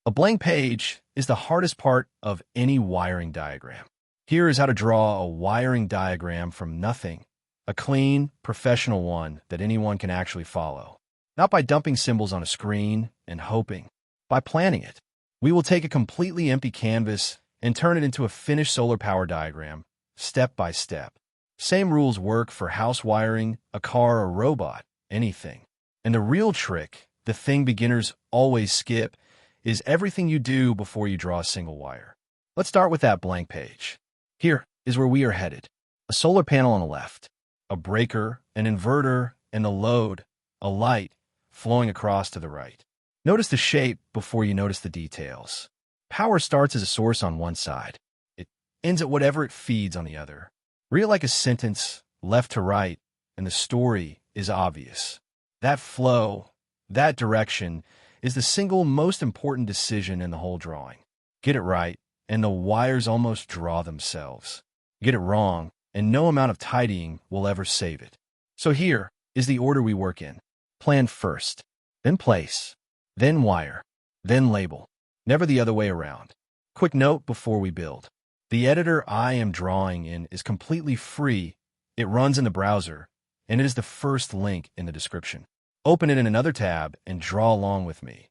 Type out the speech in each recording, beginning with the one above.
A blank page is the hardest part of any wiring diagram. Here is how to draw a wiring diagram from nothing, a clean, professional one that anyone can actually follow. Not by dumping symbols on a screen and hoping, by planning it. We will take a completely empty canvas and turn it into a finished solar power diagram, step by step. Same rules work for house wiring, a car, a robot, anything. And the real trick, the thing beginners always skip, is everything you do before you draw a single wire. Let's start with that blank page. Here is where we are headed. A solar panel on the left, a breaker, an inverter, and a load, a light, flowing across to the right. Notice the shape before you notice the details. Power starts as a source on one side. It ends at whatever it feeds on the other. Read it like a sentence, left to right, and the story is obvious. That flow, that direction, is the single most important decision in the whole drawing. Get it right, and the wires almost draw themselves. Get it wrong, and no amount of tidying will ever save it. So here is the order we work in. Plan first, then place, then wire, then label. Never the other way around. Quick note before we build. The editor I am drawing in is completely free. It runs in the browser, and it is the first link in the description. Open it in another tab and draw along with me.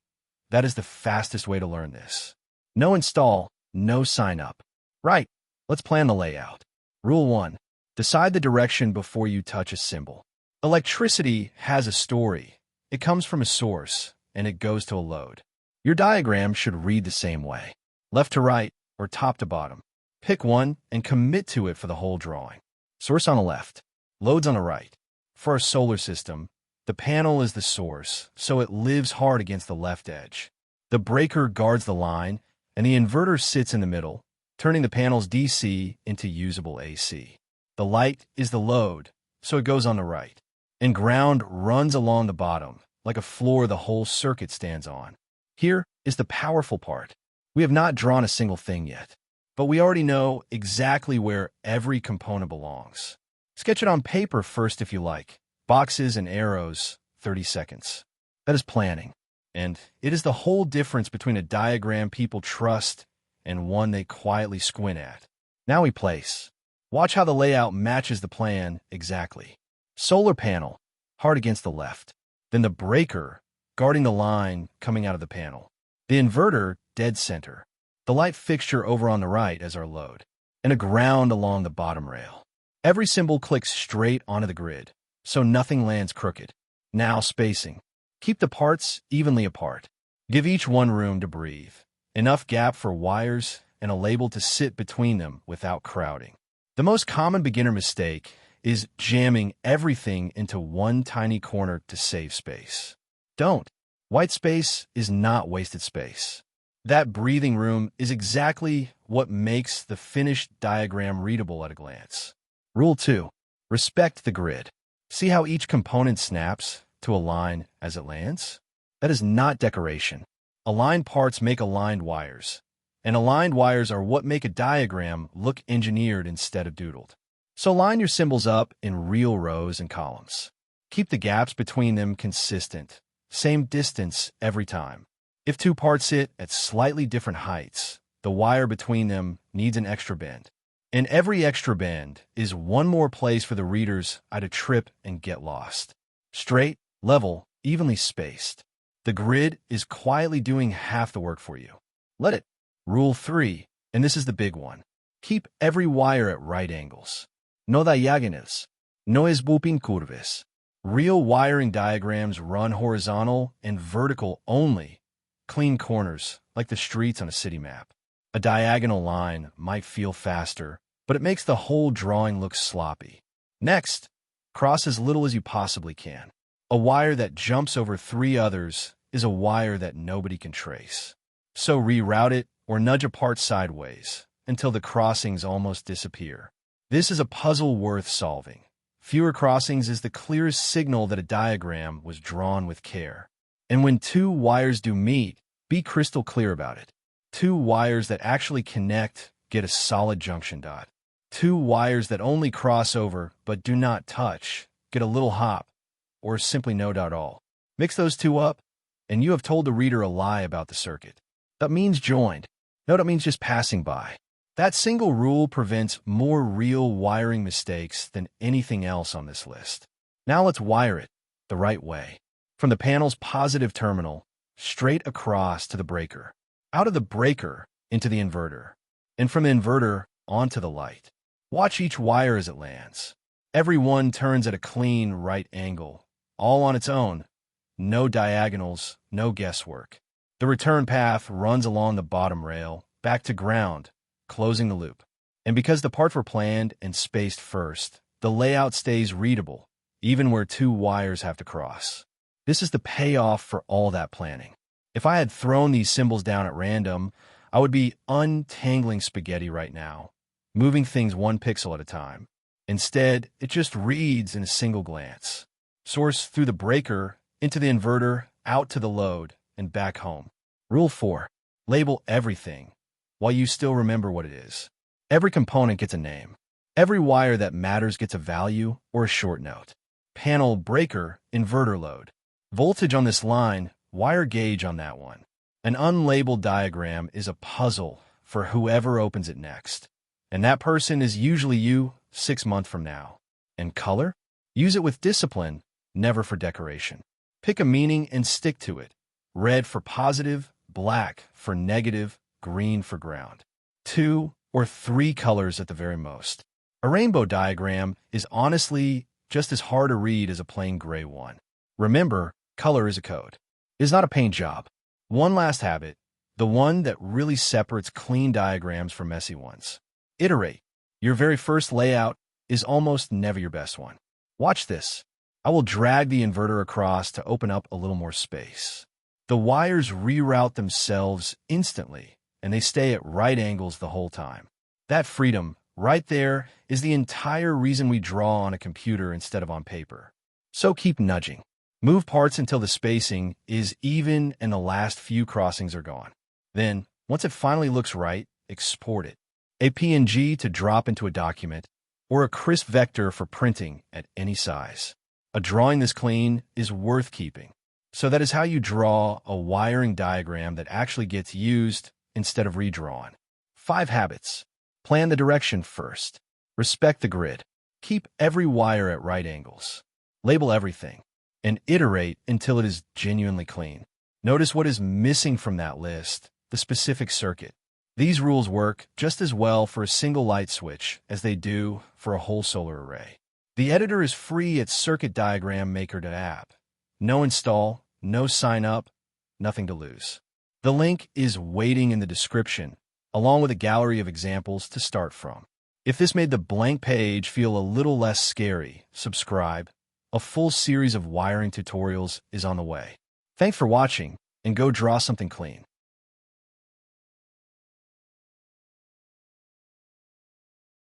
That is the fastest way to learn this. No install, no sign up. Right, let's plan the layout. Rule 1. Decide the direction before you touch a symbol. Electricity has a story. It comes from a source, and it goes to a load. Your diagram should read the same way. Left to right, or top to bottom. Pick one and commit to it for the whole drawing. Source on the left, loads on the right. For our solar system, the panel is the source, so it lives hard against the left edge. The breaker guards the line, and the inverter sits in the middle, turning the panel's DC into usable AC. The light is the load, so it goes on the right. And ground runs along the bottom, like a floor the whole circuit stands on. Here is the powerful part. We have not drawn a single thing yet, but we already know exactly where every component belongs. Sketch it on paper first if you like. Boxes and arrows, 30 seconds. That is planning. And it is the whole difference between a diagram people trust and one they quietly squint at. Now we place. Watch how the layout matches the plan exactly. Solar panel, hard against the left. Then the breaker, guarding the line coming out of the panel. The inverter, dead center. The light fixture over on the right as our load. And a ground along the bottom rail. Every symbol clicks straight onto the grid, so nothing lands crooked. Now spacing. Keep the parts evenly apart. Give each one room to breathe. Enough gap for wires and a label to sit between them without crowding. The most common beginner mistake is jamming everything into one tiny corner to save space. Don't. White space is not wasted space. That breathing room is exactly what makes the finished diagram readable at a glance. Rule 2. Respect the grid. See how each component snaps to a line as it lands? That is not decoration. Aligned parts make aligned wires, and aligned wires are what make a diagram look engineered instead of doodled. So line your symbols up in real rows and columns. Keep the gaps between them consistent, same distance every time. If two parts sit at slightly different heights, the wire between them needs an extra bend. And every extra bend is one more place for the readers to trip and get lost. Straight, level, evenly spaced. The grid is quietly doing half the work for you. Let it. Rule 3, and this is the big one. Keep every wire at right angles. No diagonales. No esbupin curves. Real wiring diagrams run horizontal and vertical only. Clean corners, like the streets on a city map. A diagonal line might feel faster, but it makes the whole drawing look sloppy. Next, cross as little as you possibly can. A wire that jumps over 3 others is a wire that nobody can trace. So reroute it or nudge a part sideways until the crossings almost disappear. This is a puzzle worth solving. Fewer crossings is the clearest signal that a diagram was drawn with care. And when 2 wires do meet, be crystal clear about it. 2 wires that actually connect get a solid junction dot. 2 wires that only cross over but do not touch get a little hop, or simply no dot at all. Mix those 2 up, and you have told the reader a lie about the circuit. That means joined. No, that means just passing by. That single rule prevents more real wiring mistakes than anything else on this list. Now let's wire it the right way. From the panel's positive terminal, straight across to the breaker, out of the breaker into the inverter, and from the inverter onto the light. Watch each wire as it lands. Every one turns at a clean right angle, all on its own. No diagonals, no guesswork. The return path runs along the bottom rail, back to ground, closing the loop. And because the parts were planned and spaced first, the layout stays readable, even where two wires have to cross. This is the payoff for all that planning. If I had thrown these symbols down at random, I would be untangling spaghetti right now, moving things one pixel at a time. Instead, it just reads in a single glance. Source through the breaker, into the inverter, out to the load, and back home. Rule 4. Label everything, while you still remember what it is. Every component gets a name. Every wire that matters gets a value or a short note. Panel breaker, inverter load. Voltage on this line, wire gauge on that one. An unlabeled diagram is a puzzle for whoever opens it next. And that person is usually you 6 months from now. And color? Use it with discipline, never for decoration. Pick a meaning and stick to it. Red for positive, black for negative, green for ground. 2 or 3 colors at the very most. A rainbow diagram is honestly just as hard to read as a plain gray one. Remember, color is a code. It's not a paint job. One last habit, the one that really separates clean diagrams from messy ones. Iterate. Your very first layout is almost never your best one. Watch this. I will drag the inverter across to open up a little more space. The wires reroute themselves instantly, and they stay at right angles the whole time. That freedom, right there, is the entire reason we draw on a computer instead of on paper. So keep nudging. Move parts until the spacing is even and the last few crossings are gone. Then, once it finally looks right, export it. A PNG to drop into a document, or a crisp vector for printing at any size. A drawing this clean is worth keeping. So that is how you draw a wiring diagram that actually gets used instead of redrawn. 5 habits. Plan the direction first. Respect the grid. Keep every wire at right angles. Label everything. And iterate until it is genuinely clean. Notice what is missing from that list, the specific circuit. These rules work just as well for a single light switch as they do for a whole solar array. The editor is free at Circuit Diagram Maker app. No install, no sign up, nothing to lose. The link is waiting in the description, along with a gallery of examples to start from. If this made the blank page feel a little less scary, subscribe. A full series of wiring tutorials is on the way. Thanks for watching, and go draw something clean.